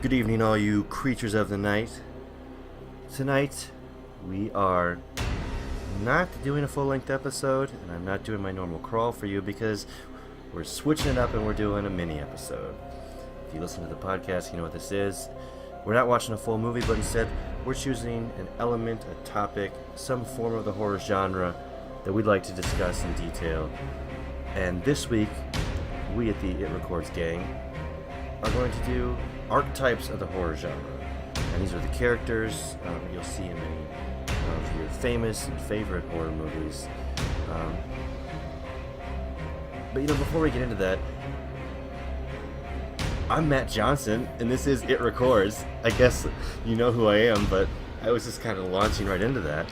Good evening, all you creatures of the night. Tonight, we are not doing a full-length episode, and I'm not doing my normal crawl for you because we're switching it up and we're doing a mini episode. If you listen to the podcast, you know what this is. We're not watching a full movie, but instead, we're choosing an element, a topic, some form of the horror genre that we'd like to discuss in detail. And this week, we at the It Records gang are going to do archetypes of the horror genre. And these are the characters you'll see in many of your famous and favorite horror movies. But before we get into that, I'm Matt Johnson, and this is It Records. I guess you know who I am, but I was just kind of launching right into that.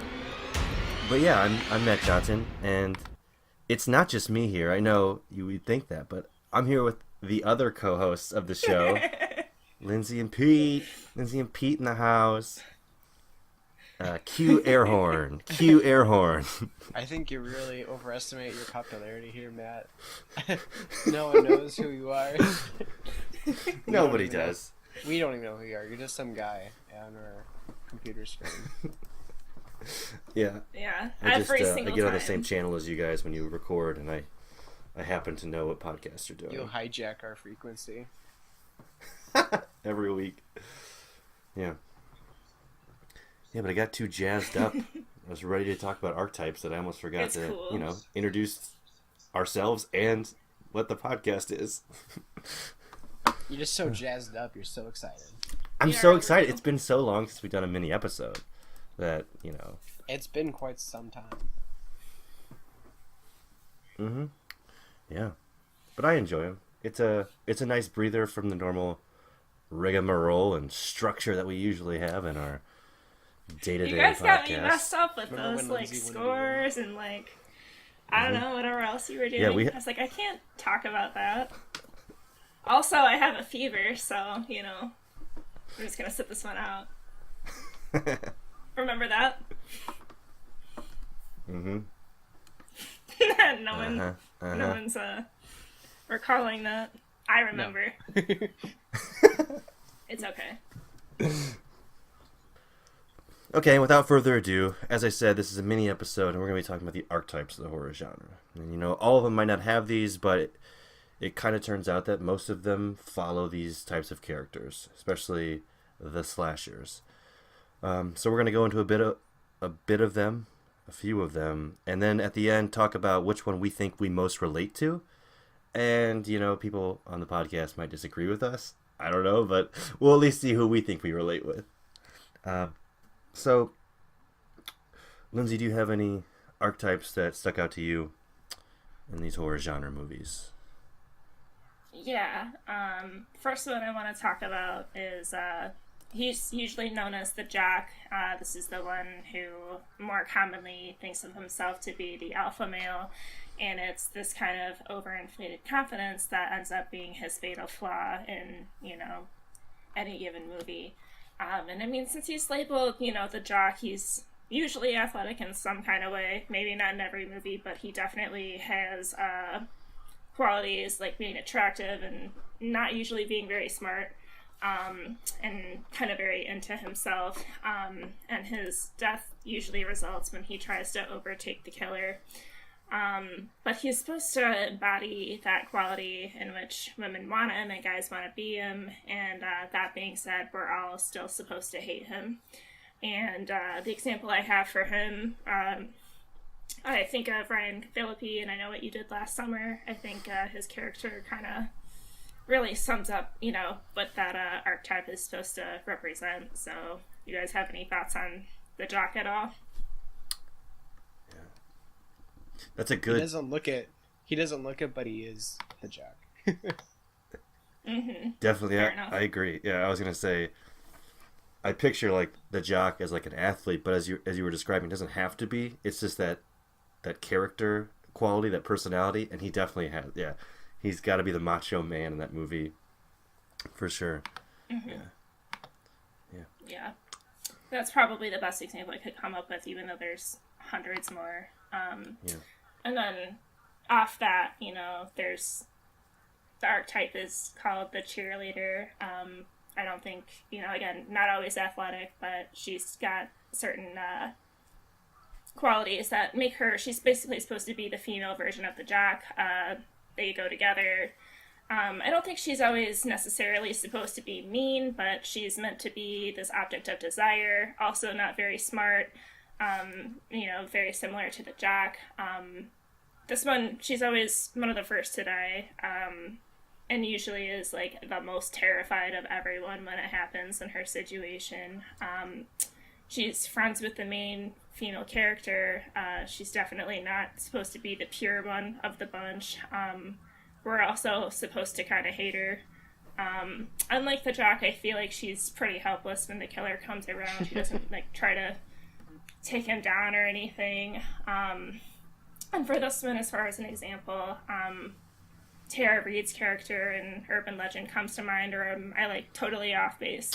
But yeah, I'm Matt Johnson, and it's not just me here. I know you would think that, but I'm here with the other co-hosts of the show, Lindsay and Pete. Lindsay and Pete in the house. Cue air horn. Cue air horn. I think you really overestimate your popularity here, Matt. No one knows who you are. Nobody does. We don't even know who you are. You're just some guy on our computer screen. Yeah. Yeah. I Every single I get time. on the same channel as you guys when you record, and I happen to know what podcasts you're doing. You hijack our frequency. Every week. Yeah. Yeah, but I got too jazzed up. I was ready to talk about archetypes that I almost forgot It's to, cool. Introduce ourselves and what the podcast is. You're just so jazzed up. You're so excited. I'm Yeah, so I excited. know. It's been so long since we've done a mini episode that, It's been quite some time. Mm-hmm. Yeah. But I enjoy them. It's a nice breather from the normal rigmarole and structure that we usually have in our day-to-day You guys podcast. got me messed up with Remember those when Lindsay wanted scores and I don't know, whatever else you were doing. Yeah, I was like, I can't talk about that. Also, I have a fever, so I'm just gonna sit this one out. Remember that? Mm-hmm. No one's recalling that. I remember. It's okay. Okay, without further ado, as I said, this is a mini episode, and we're going to be talking about the archetypes of the horror genre. And, all of them might not have these, but it kind of turns out that most of them follow these types of characters, especially the slashers. So we're going to go into a bit of them, a few of them, and then at the end talk about which one we think we most relate to. And, people on the podcast might disagree with us. I don't know, but we'll at least see who we think we relate with. So, Lindsay, do you have any archetypes that stuck out to you in these horror genre movies? Yeah. First one I want to talk about is he's usually known as the jock. This is the one who more commonly thinks of himself to be the alpha male, and it's this kind of overinflated confidence that ends up being his fatal flaw in any given movie. And I mean, since he's labeled the jock, he's usually athletic in some kind of way. Maybe not in every movie, but he definitely has qualities like being attractive and not usually being very smart. And kind of very into himself, and his death usually results when he tries to overtake the killer. But he's supposed to embody that quality in which women want him and guys want to be him, and that being said, we're all still supposed to hate him. And the example I have for him, I think of Ryan Phillippe, and I Know What You Did Last Summer. I think his character kind of really sums up, what that archetype is supposed to represent. So, you guys have any thoughts on the jock at all? Yeah. That's a good... He doesn't look it, but he is the jock. Mm-hmm. Definitely, Fair enough. I agree. Yeah, I was going to say, I picture, the jock as, an athlete, but as you were describing, it doesn't have to be. It's just that character quality, that personality, and he definitely has, yeah. He's got to be the macho man in that movie, for sure. Mm-hmm. Yeah. Yeah. That's probably the best example I could come up with, even though there's hundreds more. Yeah. And then off that, there's the archetype is called the cheerleader. I don't think, again, not always athletic, but she's got certain qualities that make her, she's basically supposed to be the female version of the jock. They go together. I don't think she's always necessarily supposed to be mean, but she's meant to be this object of desire. Also not very smart, very similar to the jock. This one, she's always one of the first to die, and usually is, like, the most terrified of everyone when it happens in her situation. She's friends with the main female character. She's definitely not supposed to be the pure one of the bunch. We're also supposed to kind of hate her. Unlike the jock, I feel like she's pretty helpless when the killer comes around. She doesn't, like, try to take him down or anything. And for this one, as far as an example, Tara Reid's character in Urban Legend comes to mind, or am I, like, totally off base?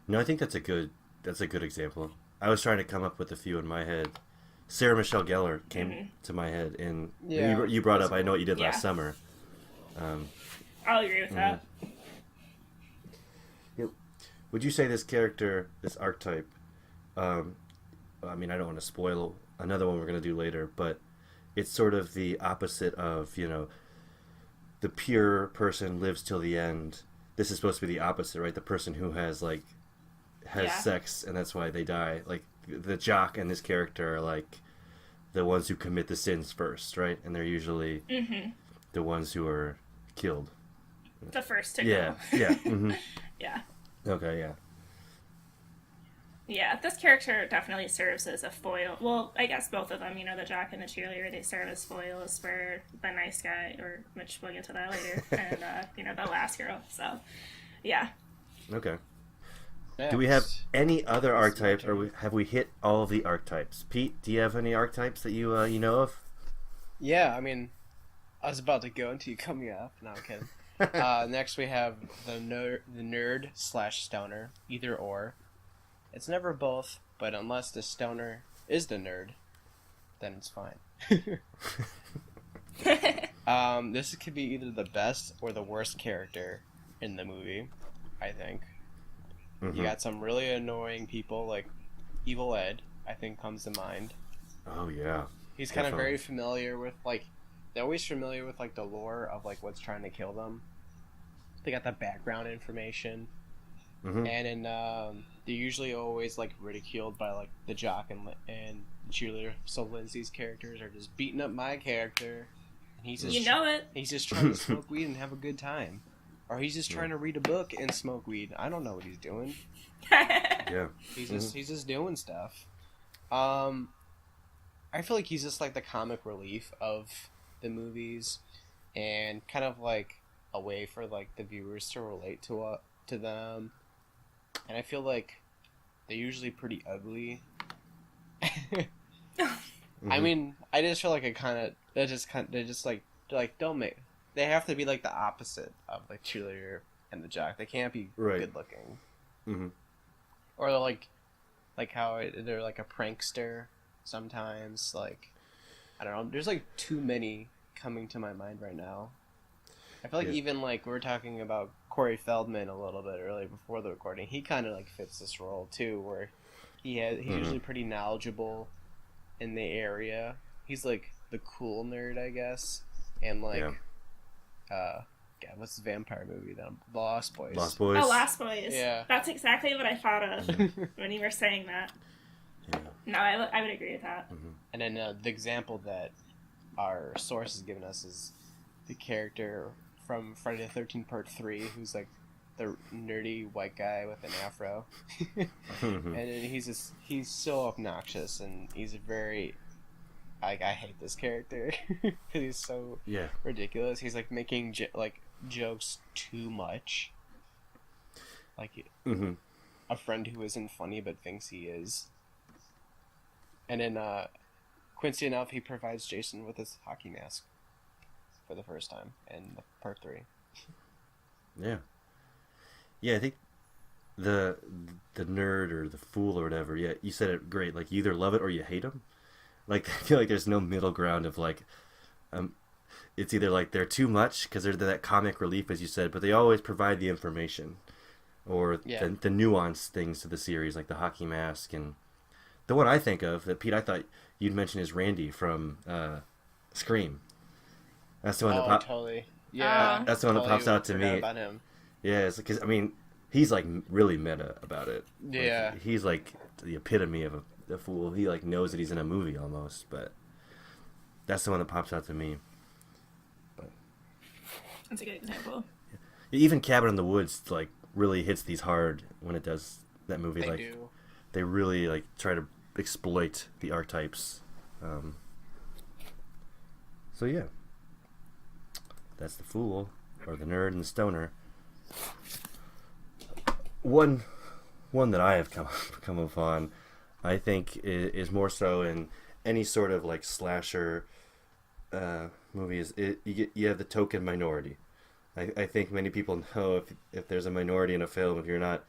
No, I think that's a good example. I was trying to come up with a few in my head. Sarah Michelle Gellar came to my head, and you brought up I Know What You Did Last Summer. I'll agree with that. Would you say this character, this archetype, I mean, I don't want to spoil another one we're going to do later, but it's sort of the opposite of, the pure person lives till the end. This is supposed to be the opposite, right? The person who has sex, and that's why they die. Like, the jock and this character are, like, the ones who commit the sins first, right? And they're usually the ones who are killed. The first to go. Yeah. Mm-hmm. Yeah. Okay, yeah. Yeah, this character definitely serves as a foil. Well, I guess both of them, the jock and the cheerleader, they serve as foils for the nice guy, which we'll get to that later, and, the last hero. So, yeah. Okay. Next. Do we have any other archetypes, or have we hit all of the archetypes? Pete, do you have any archetypes that you know of? Yeah, I mean, I was about to go until you cut me off. No, I'm kidding. Next we have the nerd / stoner, either or. It's never both, but unless the stoner is the nerd, then it's fine. This could be either the best or the worst character in the movie, I think. You got some really annoying people, like Evil Ed, I think comes to mind. Oh, yeah. He's kind of very familiar with, like, they're always familiar with, like, the lore of, like, what's trying to kill them. They got the background information. And in, they're usually always, like, ridiculed by, like, the jock and cheerleader. So Lindsay's characters are just beating up my character. And he's just He's just trying to smoke weed and have a good time. Or he's just trying to read a book and smoke weed. I don't know what he's doing. Yeah. He's just doing stuff. I feel like he's just like the comic relief of the movies, and kind of like a way for like the viewers to relate to them. And I feel like they're usually pretty ugly. I mean, I just feel like they don't make. They have to be like the opposite of the cheerleader and the jock. They can't be good looking. Or like how they're like a prankster sometimes. Like, I don't know. There's like too many coming to my mind right now. I feel like even like we were talking about Corey Feldman a little bit earlier before the recording. He kind of like fits this role too, where he's usually pretty knowledgeable in the area. He's like the cool nerd, I guess, and like. God, what's the vampire movie then? Lost Boys. Lost Boys. Oh, Lost Boys. Yeah. That's exactly what I thought of when you were saying that. Yeah. No, I would agree with that. And then the example that our source has given us is the character from Friday the 13th Part 3, who's like the nerdy white guy with an afro. And then he's so obnoxious, and he's very... Like, I hate this character because he's so ridiculous. He's like making jokes too much. Like a friend who isn't funny but thinks he is. And then Quincy enough, he provides Jason with his hockey mask for the first time in Part 3. Yeah, I think the nerd or the fool or whatever. Yeah, you said it great. Like, you either love it or you hate him. Like, I feel like there's no middle ground of, like, it's either, like, they're too much, because they're that comic relief, as you said, but they always provide the information. or the nuanced things to the series, like the hockey mask. And the one I think of that, Pete, I thought you'd mention is Randy from Scream. That's the one that totally. Yeah, that's the one that pops out to me. About him. Yeah, it's because he's like really meta about it. Yeah, like, he's like the epitome of a fool. He like knows that he's in a movie almost, but that's the one that pops out to me. But that's a good example. Even Cabin in the Woods like really hits these hard when it does that movie. They really like try to exploit the archetypes. So yeah, that's the fool or the nerd and the stoner. One that I have come upon, I think, is more so in any sort of like slasher movies. You have the token minority. I think many people know if there's a minority in a film, if you're not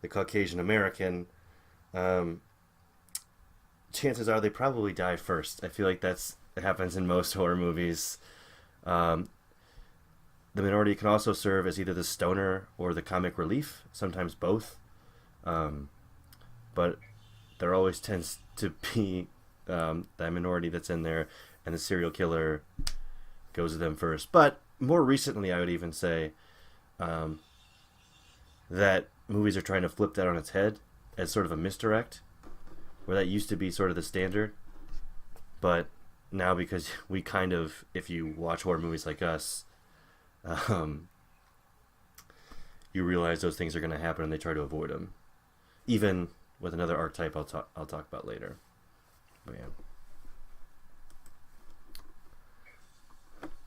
the Caucasian American, chances are they probably die first. I feel like it happens in most horror movies. The minority can also serve as either the stoner or the comic relief, sometimes both. But there always tends to be that minority that's in there, and the serial killer goes to them first. But more recently, I would even say that movies are trying to flip that on its head as sort of a misdirect, where that used to be sort of the standard. But now, because we kind of, if you watch horror movies like us, you realize those things are going to happen and they try to avoid them. Even with another archetype I'll talk about later. But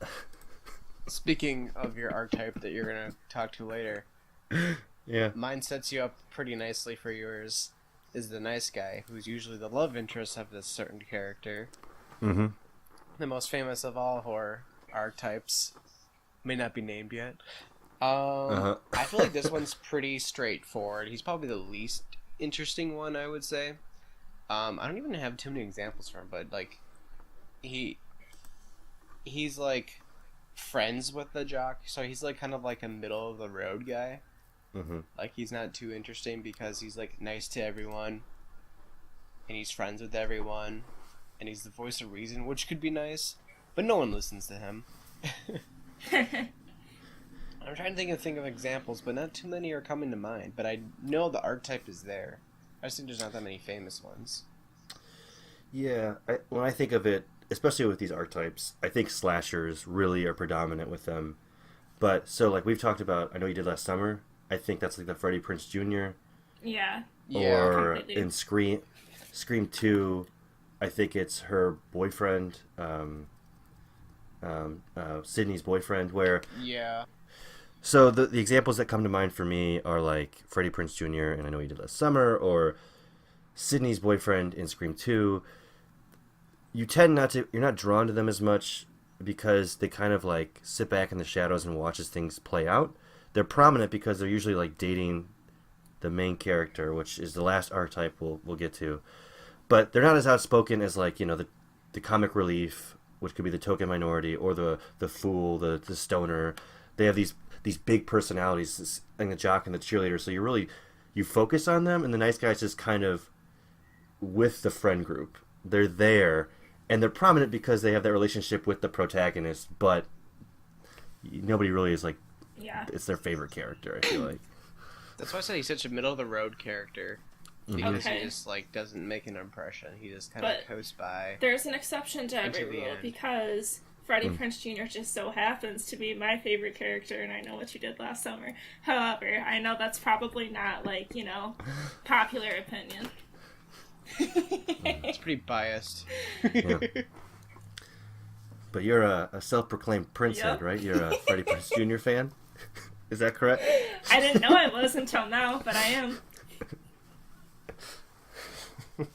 yeah. Speaking of your archetype that you're going to talk to later, yeah, mine sets you up pretty nicely for yours. Is the nice guy, who's usually the love interest of this certain character. Mm-hmm. The most famous of all horror archetypes. May not be named yet. I feel like this one's pretty straightforward. He's probably the least interesting one, I would say. I don't even have too many examples for him, but like he's like friends with the jock, so he's like kind of like a middle of the road guy. Mm-hmm. Like he's not too interesting because he's like nice to everyone, and he's friends with everyone, and he's the voice of reason, which could be nice, but no one listens to him. I'm trying to think of examples, but not too many are coming to mind. But I know the archetype is there. I just think there's not that many famous ones. Yeah, when I think of it, especially with these archetypes, I think slashers really are predominant with them. But so like we've talked about, I know you did last summer. I think that's like the Freddie Prinze Jr. Yeah. Or completely. in Scream 2, I think it's her boyfriend, Sydney's boyfriend, where... Yeah. So the examples that come to mind for me are like Freddie Prinze Jr., and I know he did last summer, or Sydney's boyfriend in Scream 2. You're not drawn to them as much because they kind of like sit back in the shadows and watch as things play out. They're prominent because they're usually like dating the main character, which is the last archetype we'll get to. But they're not as outspoken as like, the comic relief, which could be the token minority, or the fool, the stoner. They have these big personalities, and the jock and the cheerleader. So you focus on them, and the nice guy's just kind of with the friend group. They're there, and they're prominent because they have that relationship with the protagonist. But nobody really is like, it's their favorite character. I feel like that's why I said he's such a middle of the road character. Because he just like doesn't make an impression. He just kind of coasts by. There's an exception to every rule because Freddie Prinze Jr. just so happens to be my favorite character, and I know what you did last summer. However, I know that's probably not like popular opinion. It's pretty biased. Yeah. But you're a self-proclaimed Prince head, right? You're a Freddie Prinze Jr. fan. Is that correct? I didn't know I was until now, but I am. Well,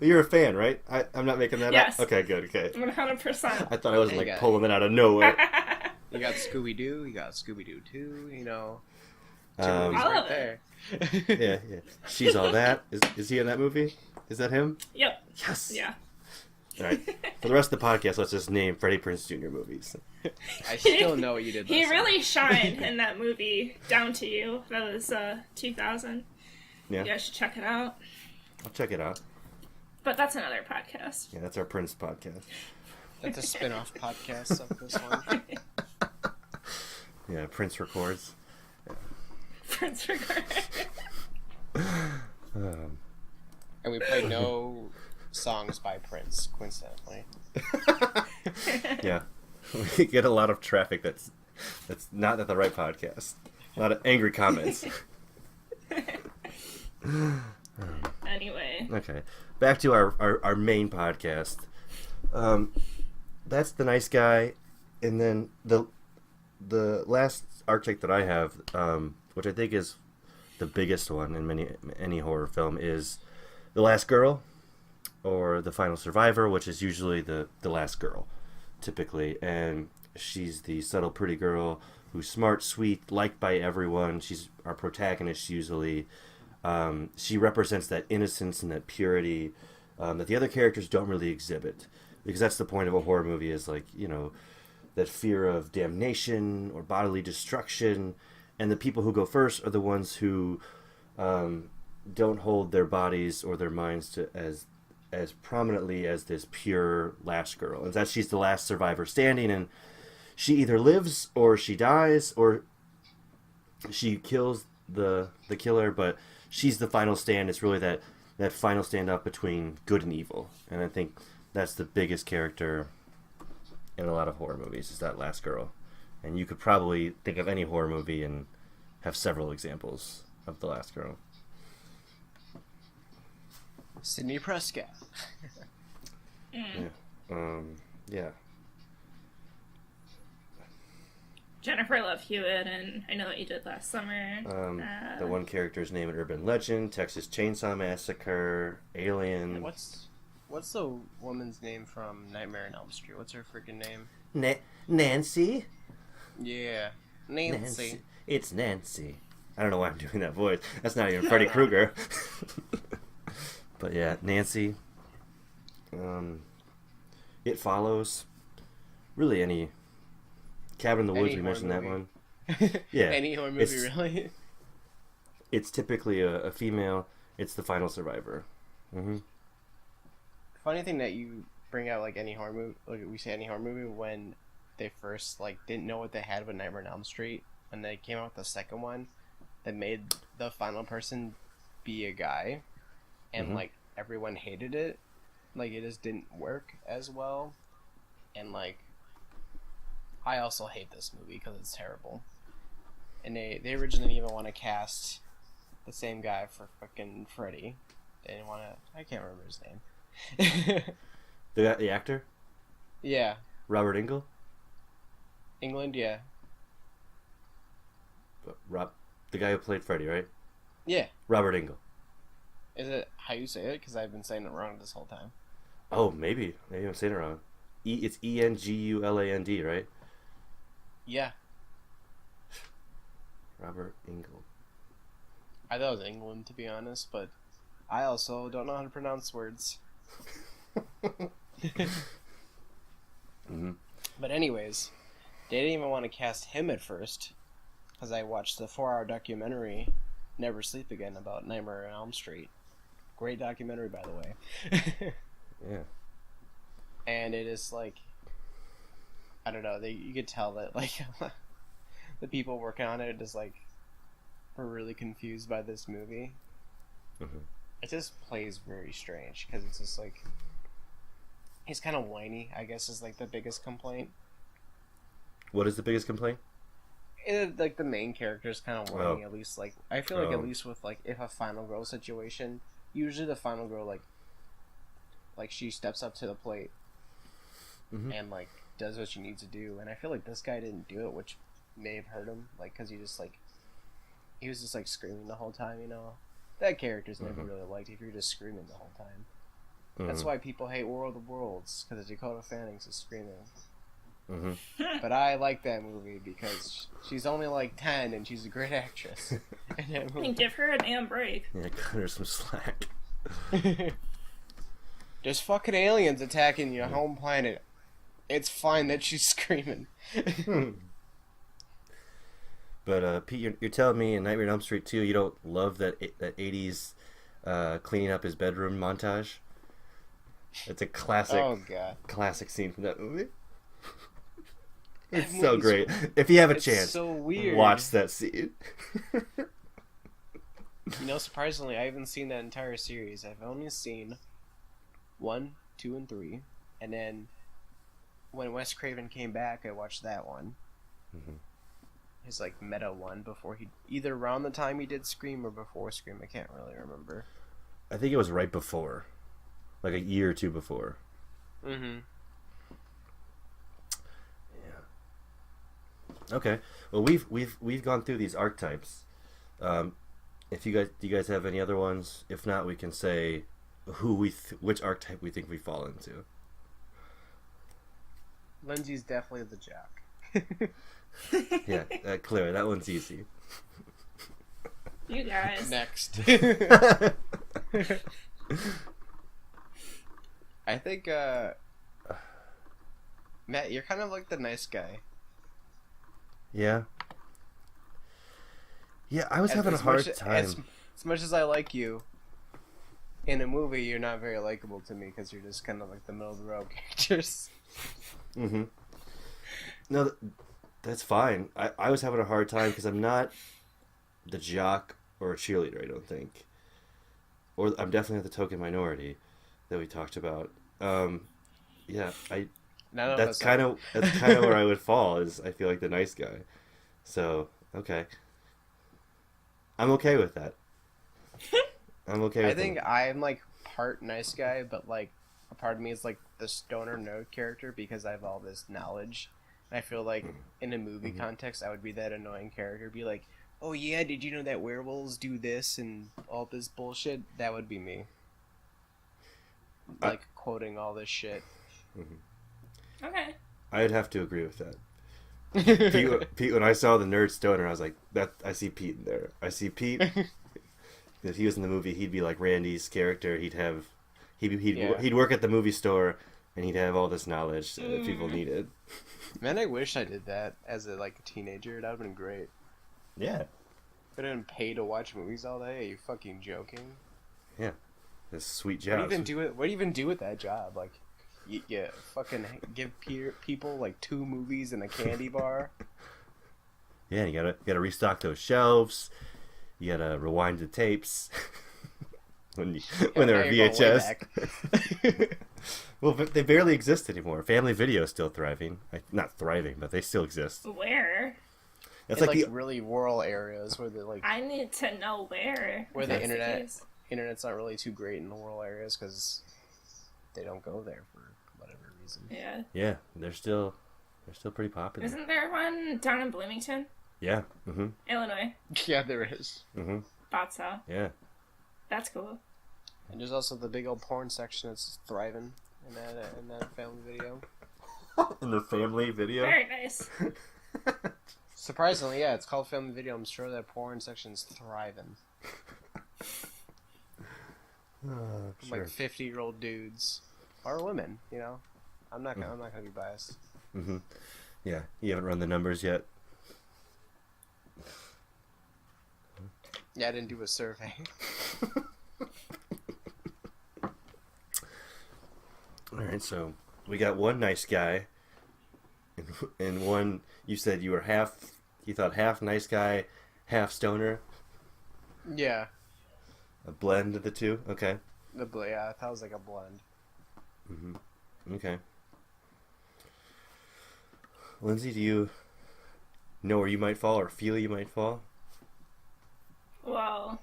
you're a fan, right? I'm not making that yes. up? Okay, good, okay. 100%. I thought I wasn't pulling it out of nowhere. You got Scooby-Doo, you got Scooby-Doo 2, I love there. Yeah. She's All That. Is he in that movie? Is that him? Yep. Yes. Yeah. All right. For the rest of the podcast, let's just name Freddie Prinze Jr. movies. I still know what you did. He really shined in that movie, Down to You. That was 2000. Yeah. You guys should check it out. I'll check it out. But that's another podcast. Yeah, that's our Prince podcast. That's a spin-off podcast of this one. Yeah, Prince Records. Yeah. Prince Records. And we play no songs by Prince, coincidentally. Yeah. We get a lot of traffic that's not at the right podcast. A lot of angry comments. Anyway. Okay. Back to our main podcast. That's the nice guy. And then the last archetype that I have, which I think is the biggest one in any horror film, is the last girl, or the final survivor, which is usually the last girl, typically. And she's the subtle, pretty girl who's smart, sweet, liked by everyone. She's our protagonist usually. She represents that innocence and that purity that the other characters don't really exhibit. Because that's the point of a horror movie, is like, you know, that fear of damnation or bodily destruction. And the people who go first are the ones who don't hold their bodies or their minds to as prominently as this pure last girl. And that she's the last survivor standing, and she either lives or she dies, or she kills the killer, but she's the final stand. It's really that final stand up between good and evil. And I think that's the biggest character in a lot of horror movies, is that last girl. And you could probably think of any horror movie and have several examples of the last girl. Sidney Prescott. Yeah. Yeah. Jennifer Love Hewitt, and I Know What You Did Last Summer. The one character's name in Urban Legend, Texas Chainsaw Massacre, Alien. What's the woman's name from Nightmare on Elm Street? What's her freaking name? Nancy? Yeah. Nancy. It's Nancy. I don't know why I'm doing that voice. That's not even Freddy Krueger. But yeah, Nancy. It Follows. Really any... Cabin in the Woods, we mentioned that one. Yeah. Any horror movie, really? It's typically a female. It's the final survivor. Mm-hmm. Funny thing that you bring out, like, any horror movie, like we say any horror movie, when they first, like, didn't know what they had with Nightmare on Elm Street, and they came out with the second one that made the final person be a guy, and like everyone hated it. Like, it just didn't work as well, and like, I also hate this movie because it's terrible. And they originally didn't even want to cast the same guy for fucking Freddy. They didn't want to. I can't remember his name. The actor? Yeah. Robert Englund? England, yeah. The guy who played Freddy, right? Yeah. Robert Englund. Is it how you say it? Because I've been saying it wrong this whole time. Oh, maybe. Maybe I'm saying it wrong. It's Enguland, right? Yeah. Robert Englund. I thought it was England, to be honest, but I also don't know how to pronounce words. But anyways, they didn't even want to cast him at first, because I watched the 4-hour documentary, Never Sleep Again, about Nightmare on Elm Street. Great documentary, by the way. Yeah. And it is like, I don't know, you could tell that, like, the people working on it just, like, were really confused by this movie. It just plays very strange, because it's just, like, he's kind of whiny, I guess, is, like, the biggest complaint. What is the biggest complaint? Like, the main character is kind of whiny, at least, like, I feel like, at least with, like, if a final girl situation, usually the final girl, like she steps up to the plate and, like, does what she needs to do, and I feel like this guy didn't do it, which may have hurt him, like, because he was just, like, screaming the whole time, you know? That character's never really liked if you're just screaming the whole time. That's why people hate World of Worlds, because Dakota Fanning's is screaming. But I like that movie because she's only like 10 and she's a great actress. And give her a damn break. Yeah, cut her some slack. There's fucking aliens attacking your home planet. It's fine that she's screaming. But Pete, you're telling me in Nightmare on Elm Street 2 you don't love that 80s cleaning up his bedroom montage? It's a classic, classic scene from that movie. It's so great. If you have a chance, so weird. Watch that scene. You know, surprisingly, I haven't seen that entire series. I've only seen 1, 2, and 3, and then when Wes Craven came back, I watched that one. Mm-hmm. His like meta one before he either around the time he did Scream or before Scream. I can't really remember. I think it was right before, like a year or two before. Mm-hmm. Yeah. Okay. Well, we've gone through these archetypes. If do you guys have any other ones? If not, we can say which archetype we think we fall into. Lindsay's definitely the jock. Yeah, clear. That one's easy. You guys. Next. I think, Matt, you're kind of like the nice guy. Yeah. Yeah, I was having a hard time. As much as I like you, in a movie, you're not very likable to me because you're just kind of like the middle of the road characters. Mm-hmm. No, that's fine. I was having a hard time because I'm not the jock or a cheerleader, I don't think. Or I'm definitely not the token minority that we talked about. Yeah, that's kind of where I would fall, is I feel like the nice guy. So, okay. I'm okay with that. I'm okay with I think I'm like part nice guy, but like a part of me is like the stoner nerd character because I have all this knowledge. And I feel like in a movie context, I would be that annoying character. Be like, oh yeah, did you know that werewolves do this and all this bullshit? That would be me. Like quoting all this shit. Mm-hmm. Okay. I'd have to agree with that. Pete, when I saw the nerd stoner, I was like, I see Pete in there. I see Pete. If he was in the movie, he'd be like Randy's character. He'd work at the movie store, and he'd have all this knowledge that people needed. Man, I wish I did that as a teenager. That would have been great. Yeah. I didn't pay to watch movies all day. Are you fucking joking? Yeah. This sweet job. What do you even do with that job? Like, you fucking give people like 2 movies and a candy bar. Yeah, you gotta restock those shelves. You gotta rewind the tapes when they're VHS. Well, they barely exist anymore. Family Video is still thriving. Not thriving, but they still exist. Where? It's like really rural areas where they're like. I need to know where. Where the internet's not really too great in the rural areas because they don't go there for whatever reason. Yeah. Yeah, they're still pretty popular. Isn't there one down in Bloomington? Yeah. Mm-hmm. Illinois. Yeah, there is. Mm-hmm. Thought so. Yeah. That's cool. And there's also the big old porn section that's thriving in that Family Video. In the Family Video? Very nice. Surprisingly, yeah, it's called Family Video. I'm sure that porn section's thriving. Sure. Like 50-year-old dudes or women, you know. I'm not gonna be biased. Mm-hmm. Yeah, you haven't run the numbers yet. Yeah, I didn't do a survey. All right, so we got one nice guy, and one. You said you were half. You thought half nice guy, half stoner. Yeah. A blend of the two. Okay. Yeah, I thought it was like a blend. Mm-hmm. Okay. Lindsay, do you know where you might fall or feel you might fall? Well,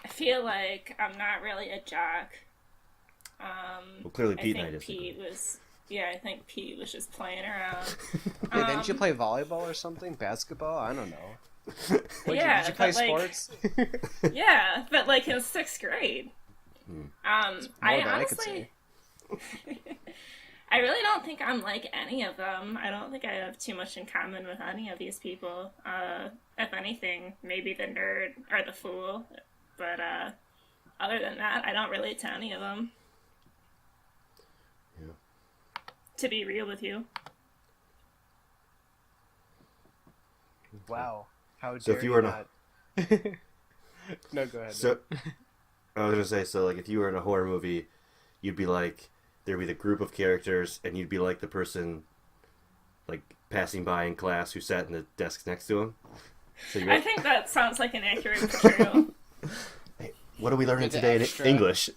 I feel like I'm not really a jock. Well, clearly Pete and I disagree. I think Pete was just playing around. Yeah, didn't you play volleyball or something? Basketball? I don't know. Yeah, did you play sports? Yeah, but like in 6th grade. I honestly, I really don't think I'm like any of them. I don't think I have too much in common with any of these people. If anything, maybe the nerd or the fool. But other than that, I don't relate to any of them. Yeah. To be real with you. Wow. How So dare if you were not? No, go ahead. So I was gonna say, so like if you were in a horror movie, you'd be like, there'd be the group of characters, and you'd be like the person, like passing by in class who sat in the desk next to him. So I think that sounds like an accurate portrayal. Hey, what are we learning With the today extra- in English?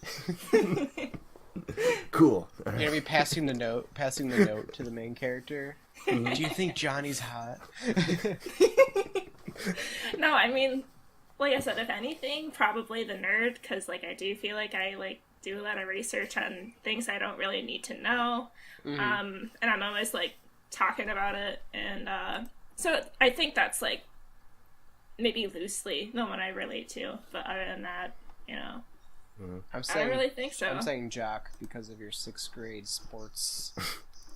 Cool. You're gonna be passing the note to the main character. Do you think Johnny's hot? No, I mean, like I said, if anything, probably the nerd, because like I do feel like I like do a lot of research on things I don't really need to know, and I'm always like talking about it, and so I think that's like maybe loosely the one I relate to, but other than that, you know, I don't really think so. I'm saying jock because of your 6th grade sports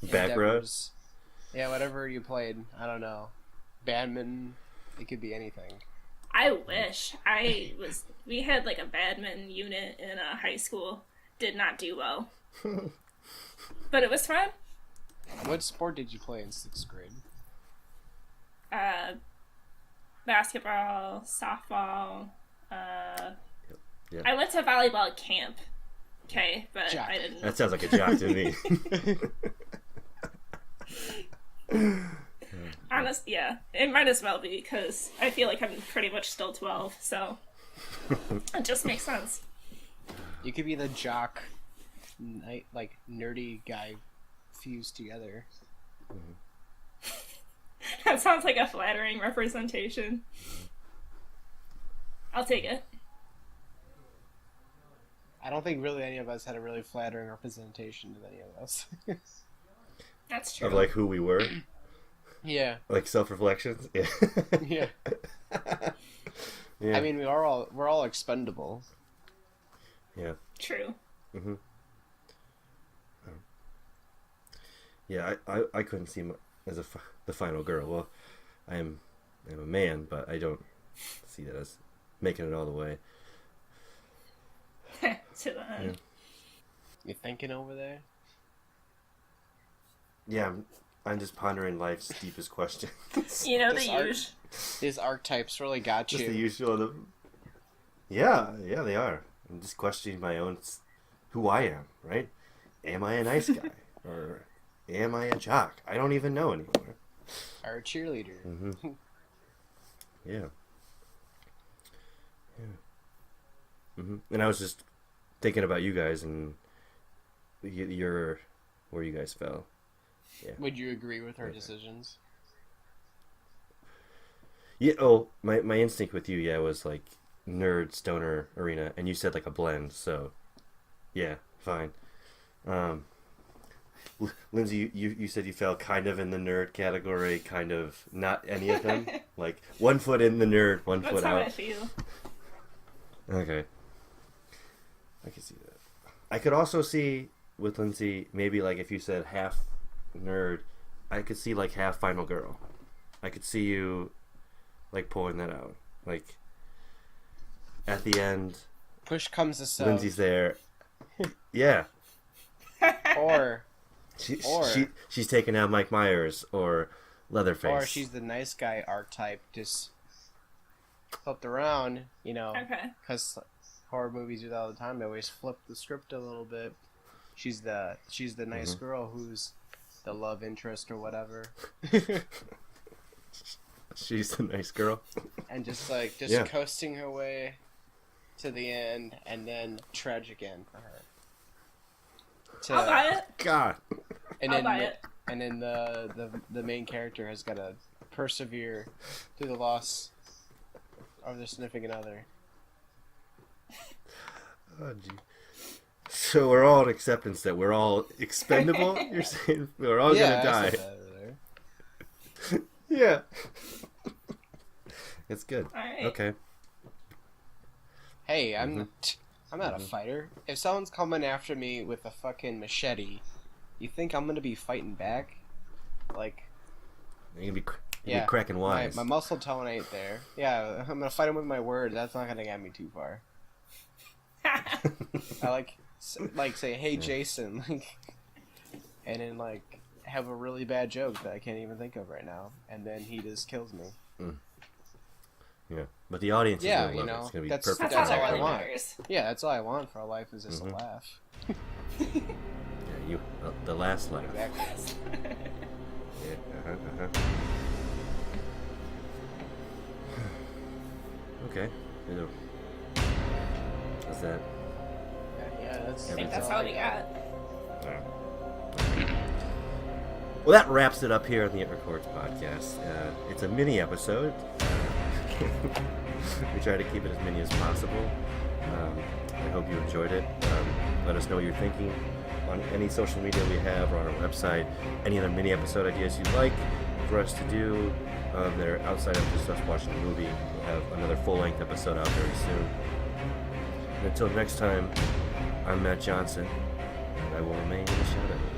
Background. endeavors. Yeah, whatever you played. I don't know. Badminton. It could be anything. I wish we had like a badminton unit in high school. Did not do well, but it was fun. What sport did you play in 6th grade? Basketball, softball. Yeah. I went to volleyball camp. Okay, but Jock. I didn't. That sounds like a jock to me. Honest, yeah, it might as well be because I feel like I'm pretty much still 12, so it just makes sense. You could be the jock, like nerdy guy fused together. That sounds like a flattering representation. I'll take it. I don't think really any of us had a really flattering representation of any of us. That's true. Of like who we were. Yeah. Like self-reflections. Yeah. Yeah. Yeah. I mean, we're all expendable. Yeah. True. Mm-hmm. Yeah, I couldn't see as the final girl. Well, I'm a man, but I don't see that as making it all the way. To the end. You thinking over there? Yeah, I'm just pondering life's deepest questions. You know, the This art- usual. These archetypes really got Just you. the usual. Yeah, they are. I'm just questioning my own, who I am, right? Am I a nice guy? Or am I a jock? I don't even know anymore. Are a cheerleader. Mm-hmm. Yeah. Mm-hmm. And I was just thinking about you guys and where you guys fell. Yeah. Would you agree with her decisions? Yeah. Oh, my instinct with you, was like nerd stoner arena, and you said like a blend. So, yeah, fine. Lindsay, you said you fell kind of in the nerd category, kind of not any of them. Like 1 foot in the nerd, one That's foot how out. I feel. Okay. I can see that. I could also see with Lindsay, maybe like if you said half nerd, I could see like half final girl. I could see you like pulling that out. Like at the end, Push comes to shove. Lindsay's there. Yeah. Or She's taking out Mike Myers or Leatherface. or she's the nice guy archetype, just flipped around, you know. Okay. Because horror movies do that all the time. They always flip the script a little bit. She's the nice girl who's the love interest or whatever. She's the nice girl. And just coasting her way to the end, and then tragic end for her. I'll buy it. God. And I'll then buy it. And then the main character has got to persevere through the loss of their significant other. Oh, gee. So we're all in acceptance that we're all expendable? You're saying we're all gonna I die. said that earlier. Yeah. It's good. Alright. Okay. Hey, I'm not a fighter. If someone's coming after me with a fucking machete, you think I'm gonna be fighting back? Like, You're gonna be cracking wise. my muscle tone ain't there. Yeah, I'm gonna fight him with my words. That's not gonna get me too far. I like say, "Hey, Jason," and then like have a really bad joke that I can't even think of right now, and then he just kills me. Yeah, but the audience is gonna love it. It's gonna be perfect. That's all I want. Yeah, that's all I want for our life is just a laugh. Yeah, the last laugh. Exactly. Yeah. Okay. Is that? Yeah, I think that's all we got. Well, that wraps it up here on the It Records podcast. It's a mini episode. We try to keep it as mini as possible. I hope you enjoyed it. Let us know what you're thinking on any social media we have or on our website. Any other mini episode ideas you'd like for us to do that are outside of just us watching the movie. We'll have another full-length episode out very soon. And until next time, I'm Matt Johnson, and I will remain in the shadows.